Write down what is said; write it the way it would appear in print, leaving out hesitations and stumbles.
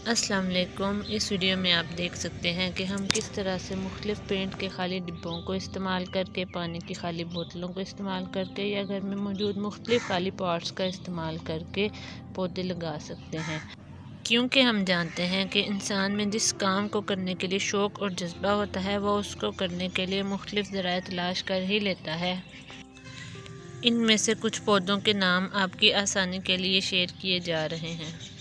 अस्सलाम वालेकुम। इस वीडियो में आप देख सकते हैं कि हम किस तरह से मुख्तलिफ़ पेंट के खाली डिब्बों को इस्तेमाल करके, पानी की खाली बोतलों को इस्तेमाल करके या घर में मौजूद मुख्तलिफ़ खाली पॉट्स का इस्तेमाल करके पौधे लगा सकते हैं। क्योंकि हम जानते हैं कि इंसान में जिस काम को करने के लिए शौक़ और जज्बा होता है, वह उसको करने के लिए मुख्तलिफ़ ज़राए तलाश कर ही लेता है। इनमें से कुछ पौधों के नाम आपकी आसानी के लिए शेयर किए जा रहे हैं।